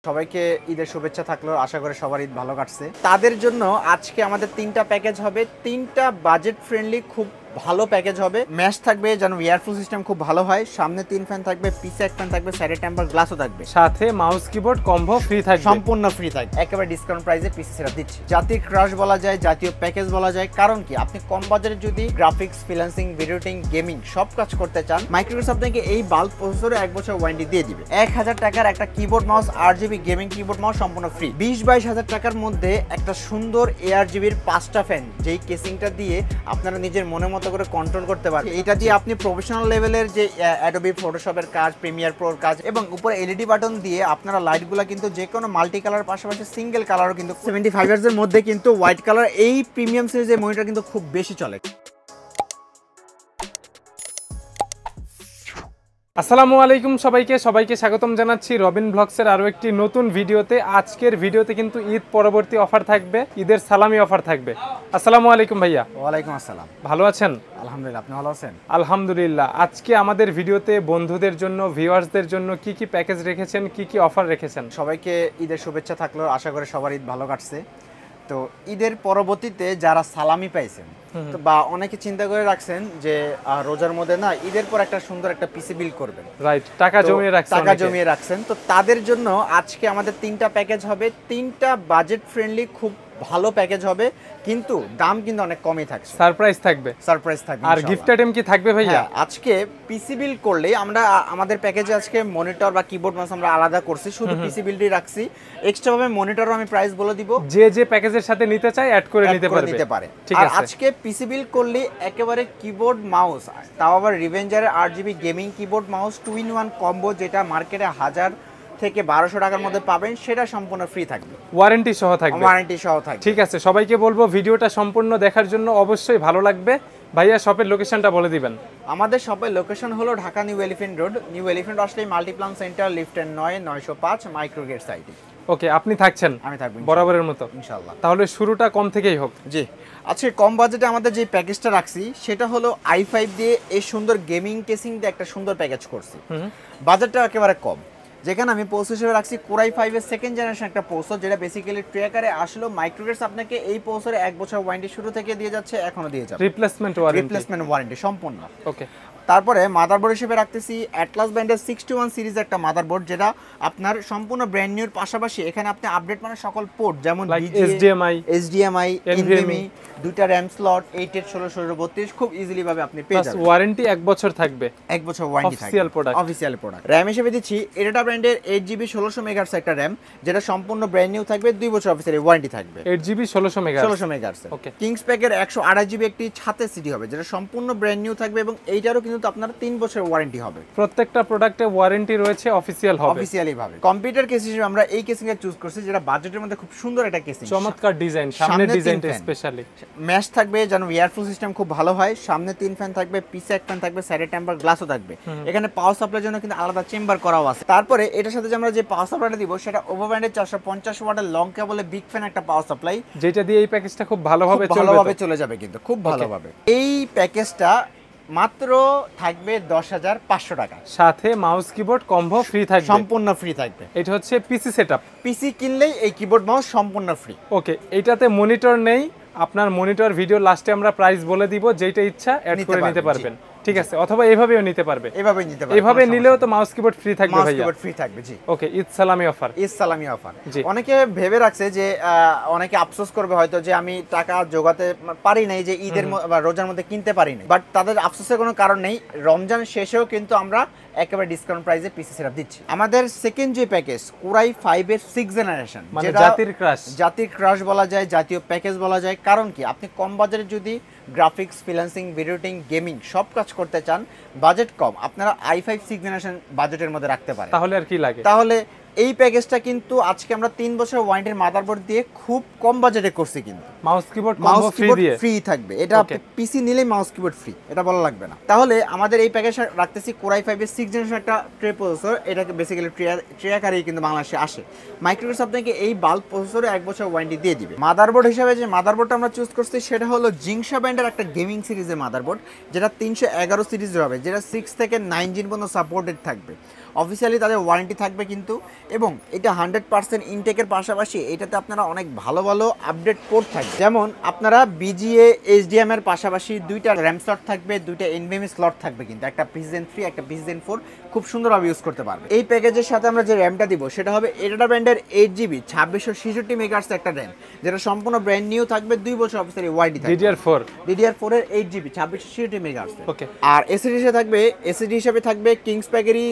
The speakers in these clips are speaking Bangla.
সবাইকে ঈদের শুভেচ্ছা থাকলো, আশা করি সবার ঈদ ভালো কাটছে। তাদের জন্য আজকে আমাদের তিনটা প্যাকেজ হবে, তিনটা বাজেট ফ্রেন্ডলি খুব ভালো প্যাকেজ হবে। ম্যাশ থাকবে যেন এয়ারফ্লো সিস্টেম খুব ভালো হয়, সামনে 3 ফ্যান থাকবে, পিছে 1 ফ্যান থাকবে, সাইডে টেম্পার গ্লাসও থাকবে, সাথে মাউস কিবোর্ড কম্বো ফ্রি থাকবে, সম্পূর্ণ ফ্রি থাকবে, একেবারে ডিসকাউন্ট প্রাইসে পিসি সেটআপ দিচ্ছি। জাতীয় ক্রাশ বলা যায়, জাতীয় প্যাকেজ বলা যায়, কারণ কি আপনি কম বাজারে যদি graphics, freelancing, video editing, gaming সব কাজ করতে চান, মাইক্রোসফট আপনাকে এই বাল্ব প্রসেসরে 1 বছর ওয়ারেন্টি দিয়ে দিবে। 1000 টাকার একটা keyboard mouse, RGB gaming keyboard mouse সম্পূর্ণ ফ্রি। 20-22 হাজার টাকার মধ্যে একটা সুন্দর ARGBর 5টা ফ্যান, যেই কেসিংটা দিয়ে আপনারা নিজের মনের মতো করে কন্ট্রোল করতে পারবেন। এটা দিয়ে আপনি প্রফেশনাল লেভেলের যে অ্যাডোবি ফটোশপের কাজ, প্রিমিয়ার প্রোর কাজ এবং উপরে LED বাটন দিয়ে আপনারা লাইটগুলো কিন্তু যে কোনো মাল্টি কালার পাশাপাশি সিঙ্গেল কালারও কিন্তু 75 ইয়ার্সের মধ্যে কিন্তু হোয়াইট কালার এই প্রিমিয়াম সিরিজের মনিটর কিন্তু খুব বেশি চলে। আসসালামু আলাইকুম সবাইকে স্বাগতম জানাচ্ছি রবিন ব্লগসের আরও একটি নতুন ভিডিওতে। আজকের ভিডিওতে কিন্তু ঈদ পরবর্তী অফার থাকবে, ঈদের সালামি অফার থাকবে। আসসালামু আলাইকুম ভাইয়া। ওয়ালাইকুম আসসালাম। ভালো আছেন? আলহামদুলিল্লাহ, আপনি ভালো আছেন? আলহামদুলিল্লাহ। আজকে আমাদের ভিডিওতে বন্ধুদের জন্য, ভিউয়ার্সদের জন্য কি কি প্যাকেজ রেখেছেন, কি কি অফার রেখেছেন? সবাইকে ঈদের শুভেচ্ছা থাকলো, আশা করি সবার ঈদ ভালো কাটছে। তো ঈদের পরবর্তীতে যারা সালামি পাইছেন তো বা অনেকে চিন্তা করে রাখছেন যে রোজার মধ্যে না ঈদের পর একটা সুন্দর একটা পিসি বিল করবেন, রাইট, টাকা জমিয়ে রাখছেন, তো তাদের জন্য আজকে আমাদের তিনটা প্যাকেজ হবে, তিনটা বাজেট ফ্রেন্ডলি খুব ভালো প্যাকেজ হবে, কিন্তু দাম কিন্তু অনেক কমই থাকছে, সারপ্রাইজ থাকবে। আর গিফট আইটেম কি থাকবে ভাইয়া? আজকে পিসি বিল করলে আমরা আমাদের প্যাকেজে আজকে মনিটর বা কিবোর্ড মাউস আমরা আলাদা করছি, শুধু পিসি বিলটাই রাখছি। এক্সট্রা ভাবে মনিটরও আমি প্রাইস বলে দিব, যে প্যাকেজের সাথে নিতে চাই অ্যাড করে নিতে পারে। ঠিক আর আছে, আজকে পিসি বিল করলে একেবারে কিবোর্ড মাউস, তাও আবার রিভেঞ্জারের RGB gaming keyboard mouse 2-in-1 combo, যেটা মার্কেটে 1000 থেকে 1200 টাকার মধ্যে পাবেন, সেটা সম্পূর্ণ ফ্রি থাকবে, ওয়ারেন্টি সহ থাকবে। ঠিক আছে, সবাইকে বলবো ভিডিওটা সম্পূর্ণ দেখার জন্য, অবশ্যই ভালো লাগবে। ভাইয়া শপের লোকেশনটা বলে দিবেন। আমাদের শপের লোকেশন হলো Dhaka new elephant road. New elephant আসলে মাল্টিপ্লান সেন্টার, লিফটের 9-905 মাইক্রোগেট সাইটে। ওকে, আপনি থাকছেন? আমি থাকবো বরাবরের মতো ইনশাআল্লাহ। তাহলে শুরুটা কম থেকেই হোক। জি, আজকে কম বাজেটে আমাদের যে প্যাকেজটা রাখছি সেটা হলো i5 দিয়ে এই সুন্দর গেমিং কেসিং দিয়ে একটা সুন্দর প্যাকেজ করছি। বাজেটটা একেবারে কম, যেখানে আমি পোস্ট হিসেবে রাখছি Core i5 এর সেকেন্ড জেনারেশন একটা প্রসেসর, যেটা বেসিক্যালি ট্র্যাকারে আসলো। মাইক্রোগেটস আপনাকে এই প্রসেসরে 1 বছর ওয়ারেন্টি শুরু থেকে দিয়ে যাচ্ছে, এখনো দিয়ে যাবে রিপ্লেসমেন্ট ওয়ারেন্টি সম্পূর্ণ। ওকে, তারপরে মাদারবোর্ড হিসেবে রাখতেছি অ্যাটলাস ব্র্যান্ডের 61 সিরিজের একটা মাদারবোর্ড, যেটা আপনার সম্পূর্ণ ব্র্যান্ড নিউর পাশাপাশি এখানে আপনি আপডেট মানে সকল পোর্ট যেমন HDMI, NVMe, দুইটা RAM স্লট, 8/16/32 খুব ইজিলি ভাবে আপনি পেয়ে যাবেন। ওয়ারেন্টি 1 বছর থাকবে, 1 বছর ওয়ারেন্টি থাকবে, অফিশিয়াল প্রোডাক্ট। RAM হিসেবে দিচ্ছি এডাটা ব্র্যান্ডের 8GB 1600 মেগাহার্টজ একটা RAM, যেটা সম্পূর্ণ ব্র্যান্ড নিউ থাকবে, 2 বছর অফিসিয়াল ওয়ারেন্টি থাকবে, 8GB 1600 মেগাহার্টজ। ওকে, কিংস প্যাকের 128GB একটি ছাতে সিডি হবে, যেটা সম্পূর্ণ ব্র্যান্ড নিউ থাকবে এবং এইটারও কিন্তু আপনার 3 বছর ওয়ারেন্টি হবে। প্রত্যেকটা প্রোডাক্টে ওয়ারেন্টি রয়েছে, অফিশিয়ালি ভাবে। কম্পিউটার কেস হিসেবে আমরা এই কেসিংটা চুজ করছি, যেটা বাজেটের মধ্যে খুব সুন্দর একটা কেসিং, চমৎকার ডিজাইন, সামনের ডিজাইনটা স্পেশালি ম্যাশ থাকবে যেন এয়ারফ্লো সিস্টেম খুব ভালো হয়, সামনে 3 ফ্যান থাকবে, পিছে 1 ফ্যান থাকবে, সাইডে টেম্পার গ্লাসও থাকবে, এখানে পাওয়ার সাপ্লাইয়ের জন্য কিন্তু আলাদা চেম্বার করাও আছে। তারপরে এটার সাথে যে আমরা যে পাওয়ার সাপ্লাইটা দিব সেটা ওভো ব্র্যান্ডের 450 ওয়াটের লং কেবলে বিগ ফ্যান একটা পাওয়ার সাপ্লাই, যেটা দিয়ে এই প্যাকেজটা খুব ভালোভাবে চলে যাবে, কিন্তু খুব ভালোভাবে। এই প্যাকেজটা মাত্র থাকবে 10,500 টাকা, সাথে মাউস কিবোর্ড কম্বো ফ্রি থাকবে, সম্পূর্ণ ফ্রি থাকবে। এটা হচ্ছে পিসি সেটআপ, পিসি কিনলেই এই কিবোর্ড মাউস সম্পূর্ণ ফ্রি। ওকে, এটাতে মনিটর নেই, আপনার মনিটর ভিডিও লাস্টে আমরা প্রাইস বলে দিব, যেটা ইচ্ছা অ্যাড করে নিতে পারবেন। ঠিক আছে, অথবা এইভাবেও নিতে পারবে, এইভাবে নিলেও তো মাউস কিবোর্ড ফ্রি থাকবে ভাইয়া, ফ্রি থাকবে। জি, ওকে, ঈদ সালামি অফার। অনেকে ভেবে রাখছে যে অনেকে আফসোস করবে হয়তো যে আমি টাকা জোগাতে পারি নাই, যে ঈদের বা রোজার মধ্যে কিনতে পারি নাই, বাট তাদের আফসোসের কোনো কারণ নেই। রমজান শেষেও কিন্তু আমরা একেবারে ডিসকাউন্ট প্রাইসে পিসি সেটআপ দিচ্ছি। আমাদের সেকেন্ড যে প্যাকেজ Core i5 এর 6th জেনারেশন, মানে জাতির ক্রাশ বলা যায়, জাতীয় প্যাকেজ বলা যায়, কারণ কি আপনি কম বাজারে যদি graphics, freelancing, video editing, gaming সব কাজ করতে চান, বাজেট কম, আপনারা i5 6th জেনারেশন বাজেটের মধ্যে রাখতে পারেন। তাহলে আর কি লাগে? তাহলে এই প্যাকেজটা কিন্তু আজকে আমরা 3 বছর ওয়ারেন্টির মাদারবোর্ড দিয়ে খুব কম বাজেটে করছি, কিন্তু মাউস কিবোর্ড ফ্রি থাকবে। এটা পিসি নিলে মাউস কিবোর্ড ফ্রি, এটা বলা লাগবে না। তাহলে আমাদের এই প্যাকেজ রাখতেছি Core i5 এর 6th জেনারেশন একটা ট্রে প্রসেসর, এটাকে বেসিক্যালি ট্রে আকারেই কিন্তু বাংলাদেশে আসে। মাইক্রোসফট আপনাকে এই বাল্ব প্রসেসরে 1 বছর ওয়ারেন্টি দিয়ে দিবে। মাদারবোর্ড হিসেবে যে মাদারবোর্ডটা আমরা চুজ করছি সেটা হলো জিংসা ব্র্যান্ডের একটা গেমিং সিরিজের মাদারবোর্ড, যেটা 311 সিরিজের হবে, যেটা 6 থেকে 9 জিন পর্যন্ত সাপোর্টেড থাকবে। অফিসিয়ালি তাদের ওয়ারেন্টি থাকবে কিন্তু, এবং এটা 100% ইনটেকের পাশাপাশি এটাতে আপনারা অনেক ভালো ভালো আপডেট পোর্ট থাকবে। যেমন আপনারা বিজিএ এইচডিএম এর পাশাপাশি দুইটা র্যাম স্লট থাকবে, দুইটা এনভিএমই স্লট থাকবে কিন্তু, একটা পিসিজেন 3 একটা পিসিজেন 4, খুব সুন্দরভাবে ইউজ করতে পারবে। এই প্যাকেজের সাথে আমরা যে র্যামটা দিব সেটা হবে এডাটা ব্র্যান্ডের 8GB 2666 মেগাহার্টজ একটা র্যাম, যেটা সম্পূর্ণ ব্র্যান্ড নিউ থাকবে, 2 বছর অফিসিয়ালি ওয়ারেন্টি থাকবে। DDR4 এর 8GB 2666 মেগাহার্টজ। ওকে। আর এসএসডি হিসেবে থাকবে কিংস প্যাকেরই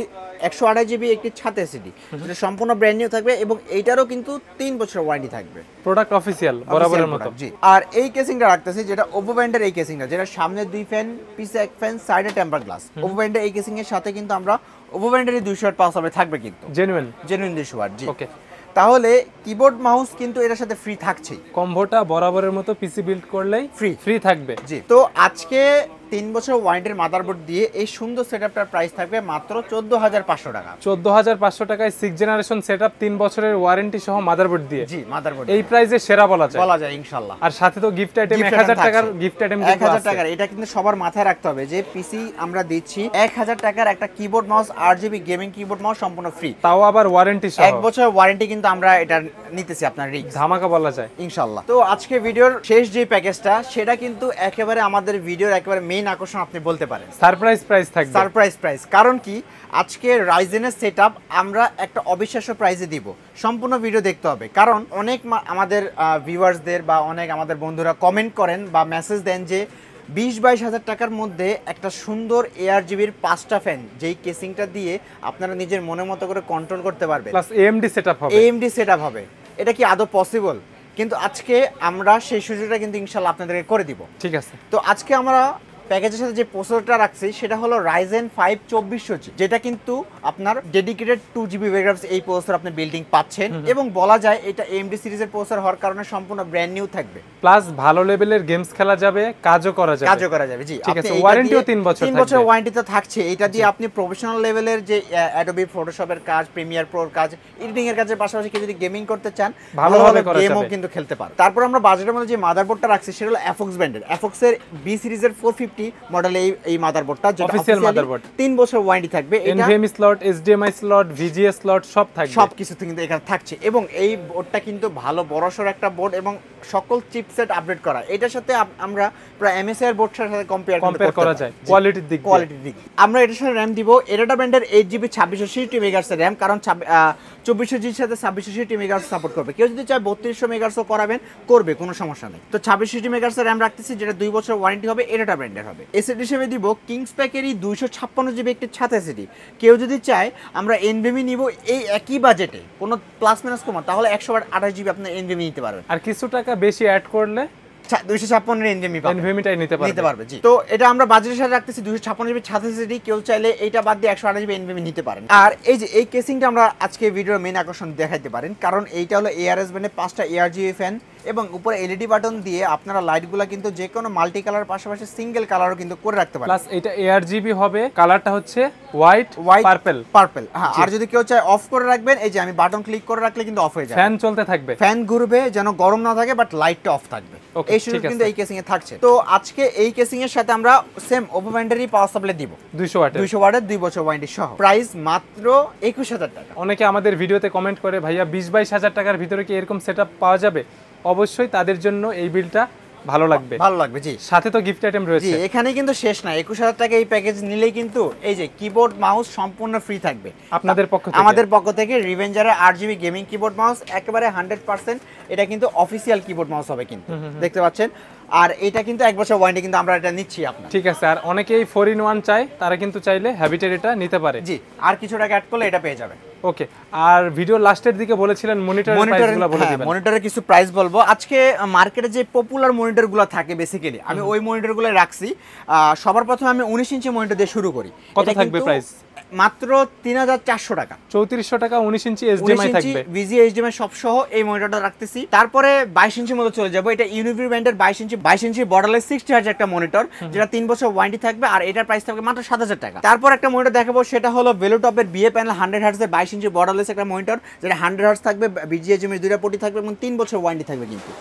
128GB একটি ছাতে এসএসডি, যেটা সম্পূর্ণ ব্র্যান্ড নিউ থাকবে এবং এইটারও কিন্তু 3 বছর ওয়ারেন্টি থাকবে। প্রোডাক্ট অফিসিয়াল বরাবরের মতো। জি। আর এই কেসিংটা রাখতেছি যেটা ওপো ব্র্যান্ডের, এই কেসিংটা যেটা সামনে 2 ফ্যান, পিছে 1 ফ্যান, সাইডে টেম্পার গ্লাস। ওপো ব্র্যান্ডের এই কেসিং এর সাথে কিন্তু আমরা ওপো ব্র্যান্ডের 200 ওয়াট পাওয়ার সাপ্লাই থাকবে কিন্তু, জেনুইন 200 ওয়াট। জি। ওকে। তাহলে কিবোর্ড মাউস কিন্তু এটার সাথে ফ্রি থাকছেই। কম্বোটা বরাবরের মতো পিসি বিল্ড করলেই ফ্রি থাকবে। জি। তো আজকে 3 বছর ওয়ারেন্টির মাদারবোর্ড দিয়ে এই সুন্দর সেটআপটার প্রাইস থাকবে মাত্র 14500 টাকা। 14500 টাকায় 6 জেনারেশন সেটআপ 3 বছরের ওয়ারেন্টি সহ মাদারবোর্ড দিয়ে। জি, মাদারবোর্ড এই প্রাইসে সেরা বলা যায় ইনশাআল্লাহ। আর সাথে তো গিফট আইটেম 1000 টাকার গিফট আইটেম 1000 টাকার। এটা কিন্তু সবার মাথায় রাখতে হবে যে পিসি আমরা দিচ্ছি 1000 টাকার একটা keyboard mouse, RGB gaming keyboard mouse সম্পূর্ণ ফ্রি, তাও আবার ওয়ারেন্টি সহ। 1 বছর ওয়ারেন্টি কিন্তু আমরা এটা নিতেছি আপনার রিস্ক ধামাকা বলা যায় ইনশাআল্লাহ। তো আজকে ভিডিওর শেষ যে প্যাকেজটা সেটা কিন্তু একেবারে আমাদের ভিডিওর একেবারে মেইন আকর্ষণ আপনি বলতে পারেন। সারপ্রাইজ প্রাইস থাকবে। সারপ্রাইজ প্রাইস, কারণ কি আজকে রাইজেনের সেটআপ আমরা একটা অবিশ্বাস্য প্রাইসে দিব। সম্পূর্ণ ভিডিও দেখতে হবে, কারণ অনেক আমাদের ভিউয়ার্সদের বা অনেক আমাদের বন্ধুরা কমেন্ট করেন বা মেসেজ দেন যে 20-22 হাজার টাকার মধ্যে একটা সুন্দর ARGB'র 5টা ফ্যান, যেই কেসিংটা দিয়ে আপনারা নিজের মনের মতো করে কন্ট্রোল করতে পারবেন, প্লাস AMD সেটআপ হবে। এটা কি আদৌ পসিবল? কিন্তু আজকে আমরা সেই সুযোগটা কিন্তু ইনশাআল্লাহ আপনাদেরকে করে দিব। ঠিক আছে। তো আজকে আমরা প্যাকেজের সাথে যে প্রসেসরটা রাখছি সেটা হলো Ryzen 5 2400G, যেটা কিন্তু আপনার ডেডিকেটেড 2GB গ্রাফিক্স এই প্রসেসর আপনি বিল্ডিং পাচ্ছেন, এবং বলা যায় এটা AMD সিরিজের প্রসেসর হওয়ার কারণে সম্পূর্ণ ব্র্যান্ড নিউ থাকবে, প্লাস ভালো লেভেলের গেমস খেলা যাবে, কাজও করা যাবে। জি, ঠিক আছে। ওয়ারেন্টিও 3 বছর থাকবে। 3 বছর ওয়ারেন্টি তো থাকছে। এটা দিয়ে আপনি প্রফেশনাল লেভেলের যে অ্যাডোবি ফটোশপের কাজ, প্রিমিয়ার প্রোর কাজ, এডিটিং এর কাজের পাশাপাশি কেউ যদি গেমিং করতে চান ভালোভাবে গেমও কিন্তু খেলতে পারে। তারপর আমরা বাজেটের মধ্যে যে মাদারবোর্ডটা রাখছি সেটা হলো FX ব্র্যান্ডের, FX এর B সিরিজের 450 মডেল এই মাদারবোর্ডটা, যেটা অফিশিয়াল মাদারবোর্ড, 3 বছর ওয়ারেন্টি থাকবে। এটা NVMe slot, HDMI slot, VGA slot সব থাকবে, সবকিছু কিন্তু এখানে থাকছে, এবং এই বোর্ডটা কিন্তু ভালো বড়সড় একটা বোর্ড এবং সকল চিপসেট আপডেট করা। এটার সাথে আমরা প্রায় MSI এর বোর্ডটার সাথে কম্পেয়ার করা যায় কোয়ালিটির দিক। আমরা এটার সাথে RAM দিব এডাটা ব্র্যান্ডের 8GB 2660 মেগাহার্টজ এর RAM, কারণ 2400G এর সাথে 2660 মেগাহার্টজ সাপোর্ট করবে। কেউ যদি চায় 3200 মেগাহার্টজও করাবেন, করবে, কোনো সমস্যা নেই। তো 2660 মেগাহার্টজ এর RAM রাখতেছি, যেটা 2 বছর ওয়ারেন্টি হবে, এডাটা ব্র্যান্ডের হবে। এসএসডি হিসেবে দিব কিংস প্যাকেরই 256GB একটি ছাতা এসএসডি। কেউ যদি চায় আমরা NVMe নিব এই একই বাজেটে, কোনো প্লাস মাইনাস কমা, তাহলে 128GB আপনি NVMe নিতে পারবেন, আর কিছু টাকা বেশি অ্যাড করলে 256 NVMe নিতে পারবে। জি। তো এটা আমরা বাজেটের সাথে রাখতেছি 256GB ছাতা এসএসডি। কেউ চাইলে এইটা বাদ দিয়ে 128GB NVMe নিতে পারেন। আর এই যে এই কেসিংটা আমরা আজকে ভিডিওর মেইন আকর্ষণ দেখাইতে পারেন, কারণ এইটা হলো ARS ব্র্যান্ডের 5টা ARGB ফ্যান, এবং উপরে LED বাটন দিয়ে আপনারা লাইটগুলো কিন্তু যে কোনো মাল্টি কালার পাশাপাশি সিঙ্গেল কালারও কিন্তু করে রাখতে পারেন। প্লাস এটা ARGB হবে, কালারটা হচ্ছে হোয়াইট পার্পল। হ্যাঁ, আর যদি কেউ চায় অফ করে রাখবেন, এই যে আমি বাটন ক্লিক করে রাখলে কিন্তু অফ হয়ে যাবে, ফ্যান চলতে থাকবে, ফ্যান ঘুরবে, যেন গরম না থাকে, বাট লাইটটা অফ থাকবে। এই সুযোগ কিন্তু এই কেসিং এ থাকছে। তো আজকে এই কেসিং এর সাথে আমরা সেম ওপো ব্র্যান্ডেরই পাওয়ার সাপ্লাই দিব 200 ওয়াটের 2 বছর ওয়ারেন্টি সহ। প্রাইস মাত্র 21000 টাকা। অনেকে আমাদের ভিডিওতে কমেন্ট করে, ভাইয়া 20-22 হাজার টাকার ভিতরে কি এরকম সেটআপ পাওয়া যাবে? অবশ্যই তাদের জন্য এই বিলটা ভালো লাগবে। জি, সাথে তো গিফট আইটেম রয়েছে। জি, এখানে কিন্তু শেষ না। 21000 টাকা এই প্যাকেজ নিলেই কিন্তু এই যে কিবোর্ড মাউস সম্পূর্ণ ফ্রি থাকবে আমাদের পক্ষ থেকে। রিভেঞ্জারের 8GB গেমিং কিবোর্ড মাউস একেবারে 100%, এটা কিন্তু অফিশিয়াল কিবোর্ড মাউস হবে কিন্তু, দেখতে পাচ্ছেন। আর এটা কিন্তু 1 বছর ওয়ারেন্টি কিন্তু আমরা এটা নিচ্ছি আপনার। ঠিক আছে। আর অনেকেই 4-in-1 চায়, তারা কিন্তু চাইলে হ্যাবিটের এটা নিতে পারে। জি, আর কিছু টাকা অ্যাড করলে এটা পেয়ে যাবে। ওকে। আর ভিডিও লাস্টের দিকে বলেছিলেন মনিটরের প্রাইসগুলো বলে দিবেন। মনিটরের কিছু প্রাইস বলবো। আজকে মার্কেটে যে পপুলার মনিটরগুলো থাকে বেসিক্যালি আমি ওই মনিটরগুলো রাখছি। সবার প্রথমে আমি 19 ইঞ্চি মনিটর দিয়ে শুরু করি। কত থাকবে প্রাইস? মাত্র 3400 টাকা। 3400 টাকা 19 ইঞ্চি HDMI থাকবে, VGA HDMI সব সহ এই মনিটরটা রাখতেছি। তারপরে 22 ইঞ্চির মতো চলে যাব। এটা ইউনিভি ব্র্যান্ডের 22 ইঞ্চি বর্ডারলেস 60 হার্জ একটা মনিটর, যেটা 3 বছর ওয়ারেন্টি থাকবে, আর এটার প্রাইস থাকবে মাত্র 7000 টাকা। তারপর একটা মনিটর দেখাবো, সেটা হলো ভেলোটপের বিএ প্যানেল 100 হার্জের 22 ইঞ্চি বর্ডারলেস একটা মনিটর, যেটা 100 হার্জ থাকবে, VGA HDMI দুইটা পটি থাকবে এবং 3 বছর ওয়ারেন্টি থাকবে কিন্তু।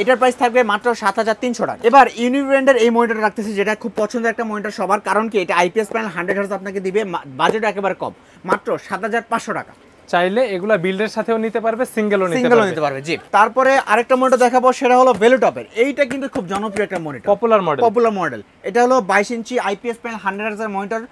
এটার প্রাইস থাকবে মাত্র 7300 টাকা। এবার ইউনিব্র্যান্ডের এই মনিটর রাখতেছি, যেটা খুব পছন্দের একটা মনিটর সবার, কারণ কি এটা আইপিএস প্যানেল 100 হার্জ আপনাকে দিবে, বাজেট একেবারে কম, মাত্র 7500 টাকা। চাইলে এগুলা বিল্ডের সাথেও নিতে পারবে, সিঙ্গেলও নিতে পারবে। জি, তারপরে আরেকটা মনিটর দেখাবো, সেটা হলো ভেলোটপের। এইটা কিন্তু খুব জনপ্রিয় একটা মনিটর, পপুলার মডেল। এটা হলো 22 ইঞ্চি আইপিএস প্যানেল 100 হার্জের মনিটর,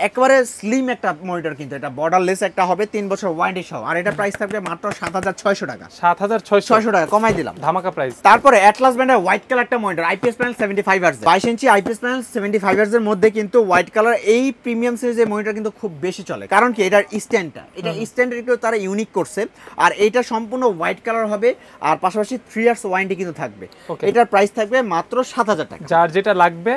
একেবারে স্লিম একটা মনিটর, কিন্তু এটা বর্ডারলেস একটা হবে, 3 বছর ওয়ারেন্টি সহ। আর এটা প্রাইস থাকবে মাত্র 7600 টাকা। 7600 টাকা কমাই দিলাম, ধামাকা প্রাইস। তারপরে অ্যাটলাস ব্র্যান্ডের হোয়াইট কালার একটা মনিটর, আইপিএস প্যানেল 75 হার্জ, 22 ইঞ্চি আইপিএস প্যানেল 75 হার্জের মধ্যে কিন্তু হোয়াইট কালার। এই প্রিমিয়াম সিরিজের মনিটর কিন্তু খুব বেশি চলে, কারণ কি এটার স্ট্যান্ডটা, এটা স্ট্যান্ডের একটু তারা ইউনিক করছে। আর এটা সম্পূর্ণ হোয়াইট কালার হবে, আর পাশাপাশি 3 ইয়ার্স ওয়ারেন্টি কিন্তু থাকবে। এটার প্রাইস থাকবে মাত্র 7000 টাকা। যার যেটা লাগবে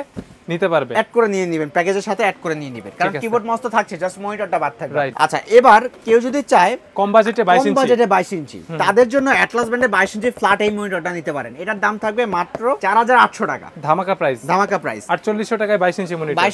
নিতে পারবে, অ্যাড করে নিয়ে নেবেন, প্যাকেজের সাথে অ্যাড করে নিয়ে নেবেন, কারণ কিবোর্ড মাউস তো থাকছে, জাস্ট মনিটরটা বাদ থাকবে। আচ্ছা, এবার কেউ যদি চায় কম বাজেটে 22 ইঞ্চি, তাদের জন্য অ্যাটলাস ব্র্যান্ডের 22 ইঞ্চি ফ্ল্যাট এই মনিটরটা নিতে পারেন। এটার দাম থাকবে মাত্র 4800 টাকা। ধামাকা প্রাইস। 4800 টাকায় 22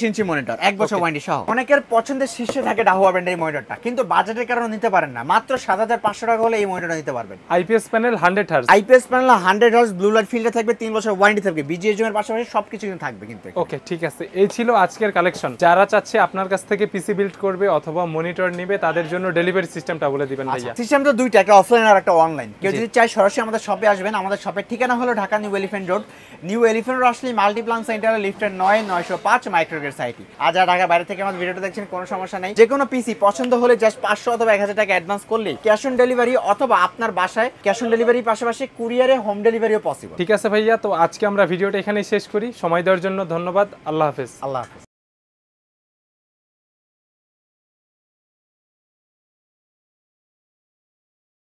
ইঞ্চি মনিটর, 1 বছর ওয়ারেন্টি সহ। অনেকের পছন্দের শীর্ষে থাকে ডাহুয়া ব্র্যান্ডের এই মনিটরটা, কিন্তু বাজেটের কারণে নিতে পারেন না। মাত্র 7500 টাকা হলে এই মনিটরটা নিতে পারবেন। IPS panel 100 hertz, IPS panel 100 hertz, blue light filter থাকবে, 3 বছর ওয়ারেন্টি থাকবে, বিজিএসএম এর পাশাপাশি সবকিছু কিন্তু থাকবে কিন্তু। ওকে, ঠিক আছে, এই ছিল আজকের কালেকশন। যারা চাচ্ছে আপনার কাছ থেকে পিসি বিল্ড করবে অথবা মনিটর নেবে, তাদের জন্য ডেলিভারি সিস্টেমটা বলে দিবেন ভাইয়া। সিস্টেম তো দুইটা, একটা অফলাইন আর একটা অনলাইন। কেউ যদি চায় সরাসরি আমাদের শপে আসবেন। আমাদের শপের ঠিকানা হলো Dhaka new elephant road. New elephant road আসলে মাল্টিপ্লান সেন্টারে লিফটের 9/905 মাইক্রোগেট সাইটি। আর যারা ঢাকা বাইরে থেকে আমাদের ভিডিওটা দেখছেন, কোনো সমস্যা নেই, যে কোনো পিসি পছন্দ হলে জাস্ট 500 অথবা 1000 টাকা অ্যাডভান্স করলে ক্যাশ অন ডেলিভারি, অথবা আপনার বাসায় ক্যাশ অন ডেলিভারি পাশাপাশি কুরিয়ারে হোম ডেলিভারিও পসিবল। ঠিক আছে ভাইয়া, তো আজকে আমরা ভিডিওটা এখানেই শেষ করি। সময় দেওয়ার জন্য ধন্যবাদ। আল্লাহ হাফেজ।